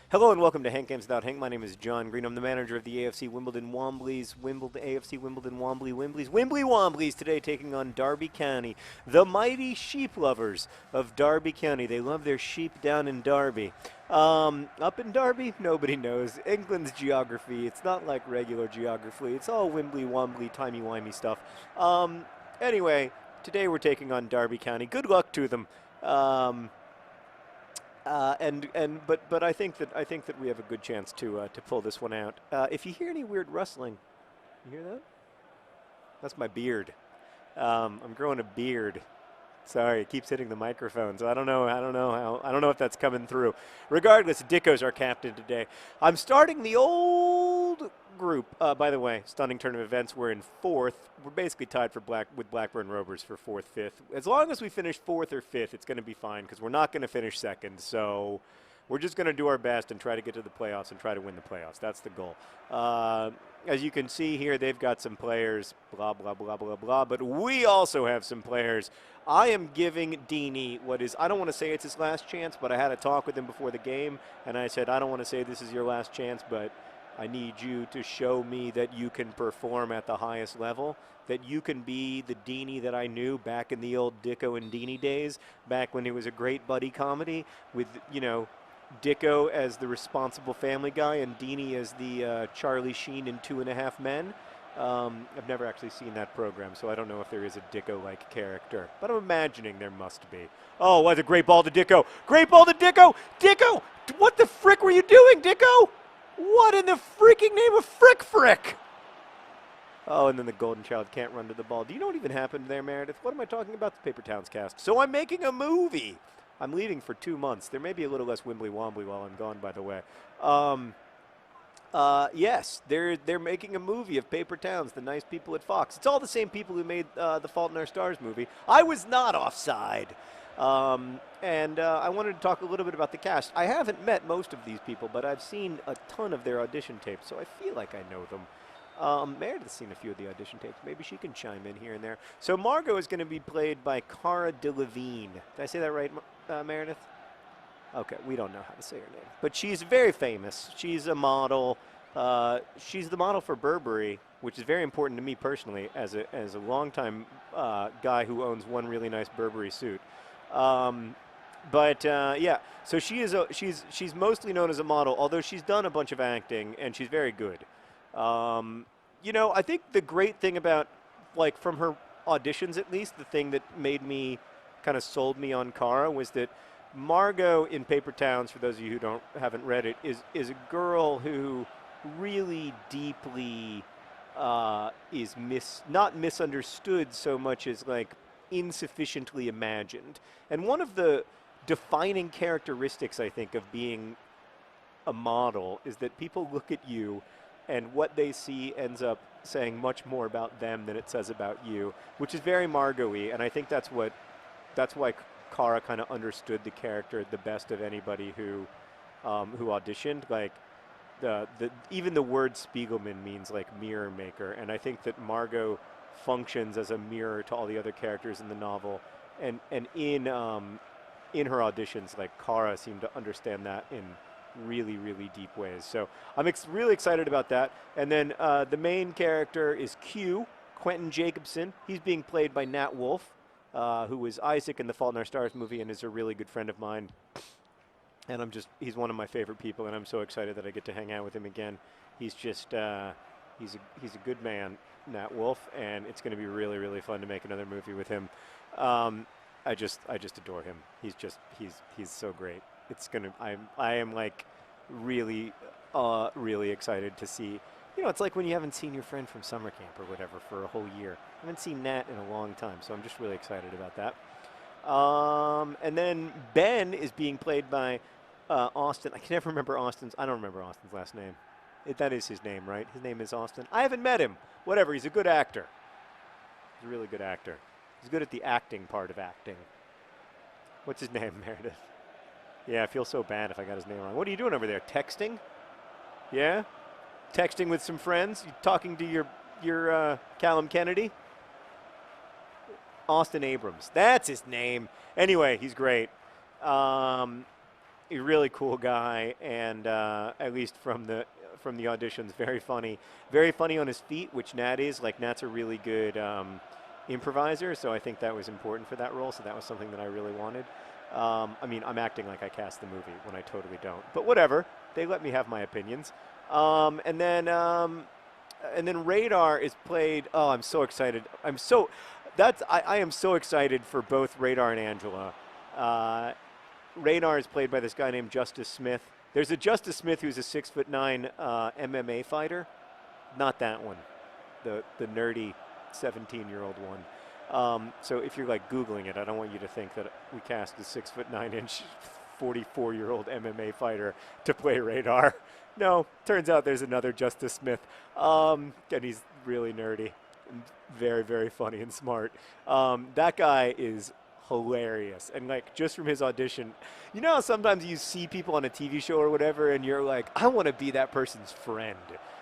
Hello and welcome to Hank Games Without Hank. My name is John Green. I'm the manager of the AFC Wimbledon Womblys, AFC Wimbledon Wimbly Womblys today taking on Derby County, the mighty sheep lovers of Derby County. They love their sheep down in Derby. Up in Derby, nobody knows. England's geography, it's not like regular geography. It's all Wimbly Wombly, timey-wimey stuff. Anyway, today we're taking on Derby County. Good luck to them. But I think that we have a good chance to pull this one out. If you hear any weird rustling, you hear that? That's my beard. I'm growing a beard. Sorry, it keeps hitting the microphone, so I don't know if that's coming through. Regardless, Dicko's our captain today. I'm starting the old group. By the way, stunning turn of events. We're in fourth. We're basically tied with Blackburn Rovers for fourth, fifth. As long as we finish fourth or fifth, it's going to be fine because we're not going to finish second. So we're just going to do our best and try to get to the playoffs and try to win the playoffs. That's the goal. As you can see here, they've got some players, blah, blah, blah, blah, blah. But we also have some players. I am giving Dini what is, I don't want to say it's his last chance, but I had a talk with him before the game, and I said, I don't want to say this is your last chance, but I need you to show me that you can perform at the highest level, that you can be the Dini that I knew back in the old Dicko and Dini days, back when it was a great buddy comedy with, you know, Dicko as the responsible family guy and Dini as the Charlie Sheen in 2.5 Men. I've never actually seen that program, so I don't know if there is a Dicko-like character, but I'm imagining there must be. Oh, what a great ball to Dicko! Great ball to Dicko! Dicko! What the frick were you doing, Dicko? What in the freaking name of frick? Oh, and then the golden child can't run to the ball. Do you know what even happened there, Meredith? What am I talking about? The Paper Towns cast. So I'm making a movie. I'm leaving for 2 months. There may be a little less Wimbly Wombly while I'm gone, by the way. Yes, they're making a movie of Paper Towns, the nice people at Fox. It's all the same people who made the Fault in Our Stars movie. I was not offside. I wanted to talk a little bit about the cast. I haven't met most of these people, but I've seen a ton of their audition tapes, so I feel like I know them. Meredith's seen a few of the audition tapes. Maybe she can chime in here and there. So Margot is going to be played by Cara Delevingne. Did I say that right, Meredith? Okay, we don't know how to say her name. But she's very famous. She's a model. She's the model for Burberry, which is very important to me personally as a longtime guy who owns one really nice Burberry suit. Yeah, so she's mostly known as a model, although she's done a bunch of acting, and she's very good. You know, I think the great thing about, like, from her auditions at least, the thing that made me kind of sold me on Cara was that Margot in Paper Towns, for those of you who haven't read it, is a girl who really deeply is not misunderstood so much as like insufficiently imagined. And one of the defining characteristics, I think, of being a model is that people look at you and what they see ends up saying much more about them than it says about you, which is very Margot-y, and I think that's why Cara kind of understood the character the best of anybody who auditioned. Like even the word Spiegelman means like mirror maker, and I think that Margot functions as a mirror to all the other characters in the novel, and in her auditions, like Cara seemed to understand that in really, really deep ways. So I'm really excited about that. And then the main character is Q, Quentin Jacobson. He's being played by Nat Wolff, who was Isaac in the Fault in Our Stars movie and is a really good friend of mine. And he's one of my favorite people, and I'm so excited that I get to hang out with him again. He's just, he's a good man, Nat Wolff, and it's going to be really, really fun to make another movie with him. I just adore him. He's so great. I am like really, really excited to see. You know, it's like when you haven't seen your friend from summer camp or whatever for a whole year. I haven't seen Nat in a long time, so I'm just really excited about that. And then Ben is being played by Austin. I can never remember I don't remember Austin's last name. That is his name, right? His name is Austin. I haven't met him. Whatever, he's a good actor. He's a really good actor. He's good at the acting part of acting. What's his name, Meredith? Yeah, I feel so bad if I got his name wrong. What are you doing over there? Texting? Yeah? Texting with some friends? You talking to your Callum Kennedy? Austin Abrams. That's his name. Anyway, he's great. a really cool guy, and at least from the auditions, very funny on his feet, which Nat is. Like Nat's a really good improviser, so I think that was important for that role. So that was something that I really wanted. I mean, I'm acting like I cast the movie when I totally don't, but whatever. They let me have my opinions. And then Radar is played. Oh, I'm so excited. I am so excited for both Radar and Angela. Radar is played by this guy named Justice Smith. There's a Justice Smith who's a 6'9" MMA fighter. Not that one. The nerdy 17-year-old one. So if you're like Googling it, I don't want you to think that we cast a 6'9" 44-year-old MMA fighter to play Radar. No, turns out there's another Justice Smith. And he's really nerdy. And very, very funny and smart. That guy is hilarious. And like just from his audition, you know how sometimes you see people on a TV show or whatever and you're like, I want to be that person's friend.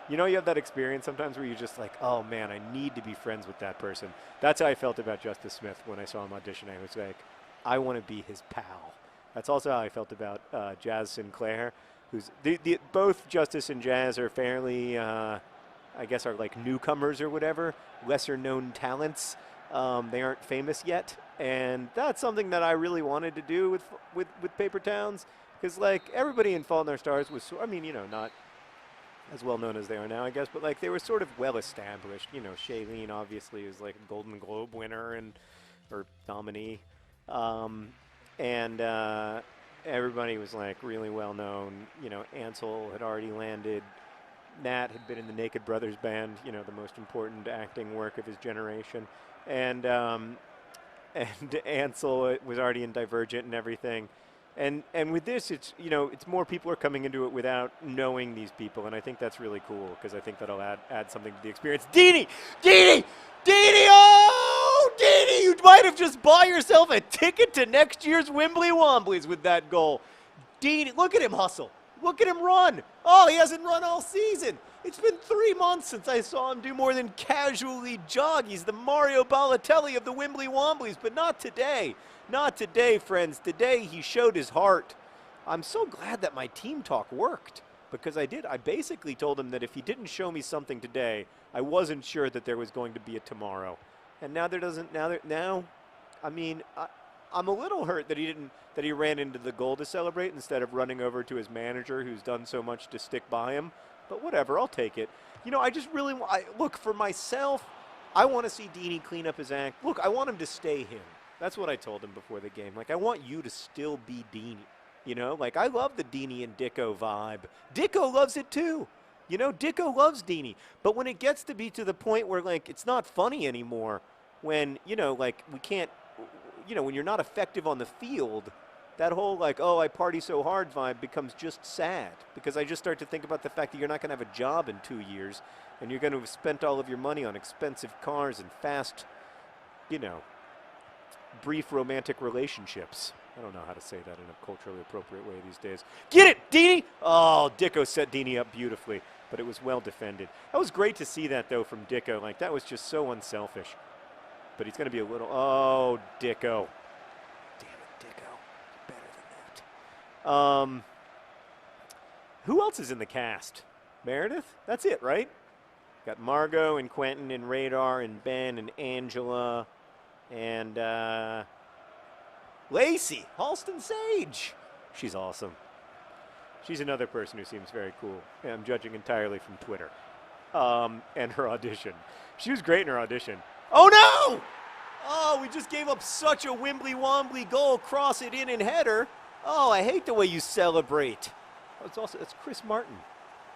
You know, you have that experience sometimes where you're just like, oh man, I need to be friends with that person. That's how I felt about Justice Smith when I saw him audition. I was like, I want to be his pal. That's also how I felt about Jazz Sinclair, who's both Justice and Jazz are fairly, I guess, are like newcomers or whatever, lesser known talents. They aren't famous yet, and that's something that I really wanted to do with Paper Towns, because like everybody in Fault in Our Stars was, I mean, you know, not as well known as they are now, I guess, but like they were sort of well established. You know, Shailene obviously is like a Golden Globe winner or nominee, and everybody was like really well known. You know, Ansel had already landed. Nat had been in the Naked Brothers band, you know, the most important acting work of his generation. And Ansel was already in Divergent and everything. And with this, it's, you know, it's more people are coming into it without knowing these people. And I think that's really cool because I think that'll add something to the experience. Deanie! Oh, Deanie, you might have just bought yourself a ticket to next year's Wimbly Womblys with that goal. Deanie, look at him hustle. Look at him run. Oh, he hasn't run all season. It's been 3 months since I saw him do more than casually jog. He's the Mario Balotelli of the Wimbly Womblys, but not today. Not today, friends. Today he showed his heart. I'm so glad that my team talk worked because I did. I basically told him that if he didn't show me something today, I wasn't sure that there was going to be a tomorrow. And now there doesn't. Now, I mean, I'm a little hurt that he ran into the goal to celebrate instead of running over to his manager, who's done so much to stick by him. But whatever, I'll take it. You know, I just really look for myself. I want to see Deanie clean up his act. Look, I want him to stay him. That's what I told him before the game. Like, I want you to still be Deanie. You know, like I love the Deanie and Dicko vibe. Dicko loves it too. You know, Dicko loves Deanie. But when it gets to be to the point where like it's not funny anymore, when you know, like we can't. You know, when you're not effective on the field, that whole like, oh, I party so hard vibe becomes just sad because I just start to think about the fact that you're not going to have a job in 2 years and you're going to have spent all of your money on expensive cars and fast, you know, brief romantic relationships. I don't know how to say that in a culturally appropriate way these days. Get it, Deanie! Oh, Dicko set Deanie up beautifully, but it was well defended. That was great to see that, though, from Dicko. Like, that was just so unselfish. But he's going to be a little... Oh, Dicko. Damn it, Dicko. Better than that. Who else is in the cast? Meredith? That's it, right? Got Margot and Quentin and Radar and Ben and Angela and Lacey, Halston Sage. She's awesome. She's another person who seems very cool. Yeah, I'm judging entirely from Twitter. And her audition. She was great in her audition. Oh no! Oh, we just gave up such a Wimbly Wombly goal. Cross it in and header. Oh, I hate the way you celebrate. Oh, it's Chris Martin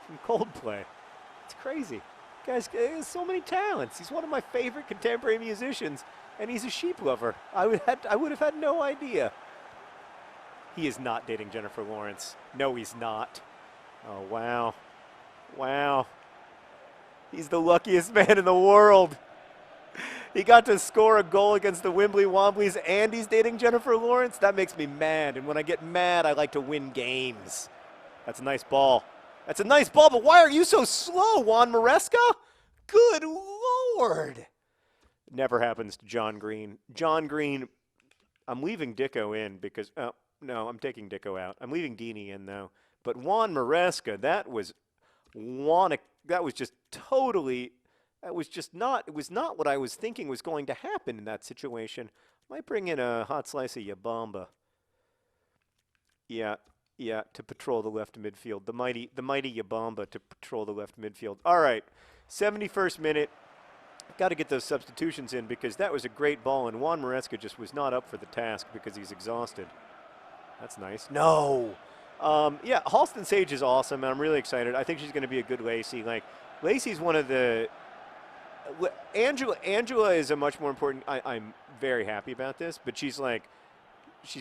from Coldplay. It's crazy. Guys, he has so many talents. He's one of my favorite contemporary musicians, and he's a sheep lover. I would have had no idea. He is not dating Jennifer Lawrence. No, he's not. Oh, wow. Wow. He's the luckiest man in the world. He got to score a goal against the Wimbly Womblys, and he's dating Jennifer Lawrence. That makes me mad, and when I get mad, I like to win games. That's a nice ball. That's a nice ball, but why are you so slow, Juan Maresca? Good Lord. Never happens to John Green. John Green, I'm leaving Dicko in because, oh, no, I'm taking Dicko out. I'm leaving Dini in though. But Juan Maresca, that was just totally. That was just not. It was not what I was thinking was going to happen in that situation. Might bring in a hot slice of Yabamba. Yeah, yeah, to patrol the left midfield. The mighty Yabamba to patrol the left midfield. All right, 71st minute. Got to get those substitutions in because that was a great ball, and Juan Maresca just was not up for the task because he's exhausted. That's nice. No. Yeah, Halston Sage is awesome, and I'm really excited. I think she's going to be a good Lacey. Like, Lacey's one of the Angela is a much more important. I'm very happy about this, but she's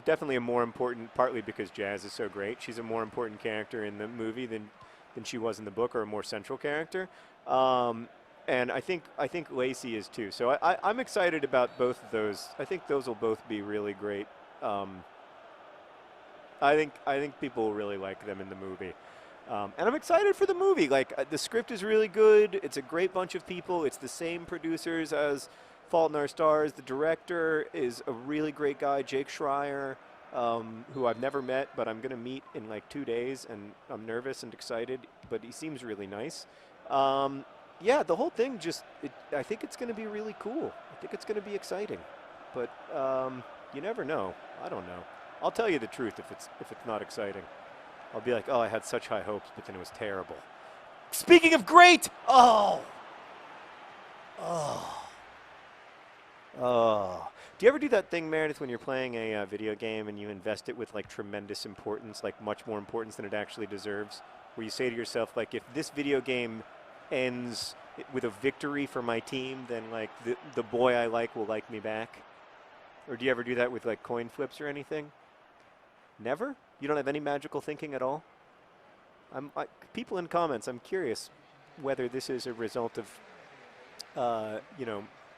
definitely a more important, partly because Jazz is so great. She's a more important character in the movie than she was in the book, or a more central character. And I think Lacey is too. So I'm excited about both of those. I think those will both be really great. I think people will really like them in the movie. And I'm excited for the movie. Like, the script is really good. It's a great bunch of people. It's the same producers as Fault in Our Stars. The director is a really great guy, Jake Schreier, who I've never met, but I'm going to meet in like 2 days, and I'm nervous and excited, but he seems really nice. Yeah, the whole thing I think it's going to be really cool. I think it's going to be exciting. But you never know. I don't know. I'll tell you the truth if it's not exciting. I'll be like, oh, I had such high hopes, but then it was terrible. Speaking of great! Oh! Do you ever do that thing, Meredith, when you're playing a video game and you invest it with like tremendous importance, like much more importance than it actually deserves? Where you say to yourself, like, if this video game ends with a victory for my team, then like the boy I like will like me back? Or do you ever do that with like coin flips or anything? Never? You don't have any magical thinking at all? People in comments, I'm curious whether this is a result of,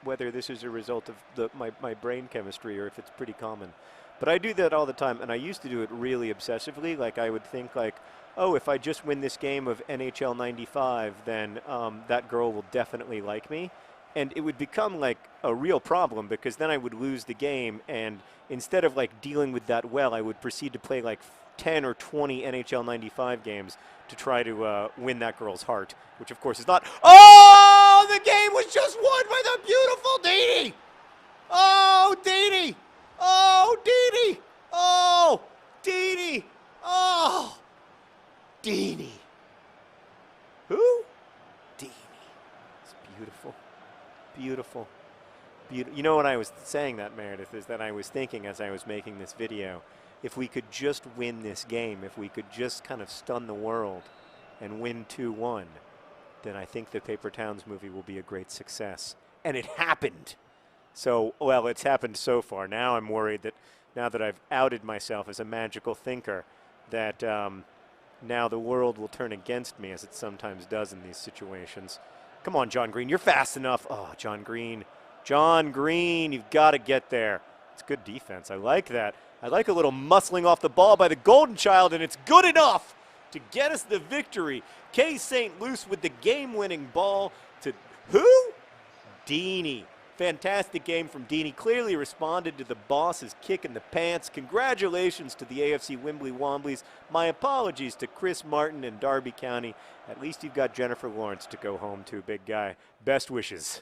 whether this is a result of my brain chemistry or if it's pretty common. But I do that all the time, and I used to do it really obsessively. Like, I would think like, oh, if I just win this game of NHL 95, then that girl will definitely like me. And it would become like a real problem because then I would lose the game, and instead of like dealing with that well, I would proceed to play like 10 or 20 NHL 95 games to try to win that girl's heart, which of course is not. Oh, the game was just won by the beautiful Dini! Oh, Dini! Oh, Dini! Oh, Dini! Oh, Dini! Who? Dini. It's beautiful. Beautiful. You know what I was saying that, Meredith, is that I was thinking as I was making this video, if we could just win this game, if we could just kind of stun the world and win 2-1, then I think the Paper Towns movie will be a great success. And it happened. So, well, it's happened so far. Now I'm worried that now that I've outed myself as a magical thinker, that now the world will turn against me, as it sometimes does in these situations. Come on, John Green, you're fast enough. Oh, John Green. John Green, you've got to get there. It's good defense. I like that. I like a little muscling off the ball by the Golden Child, and it's good enough to get us the victory. Kay St. Luce with the game-winning ball to who? Dini. Fantastic game from Dini. Clearly responded to the boss's kick in the pants. Congratulations to the AFC Wimbly Womblys. My apologies to Chris Martin and Darby County. At least you've got Jennifer Lawrence to go home to, big guy. Best wishes.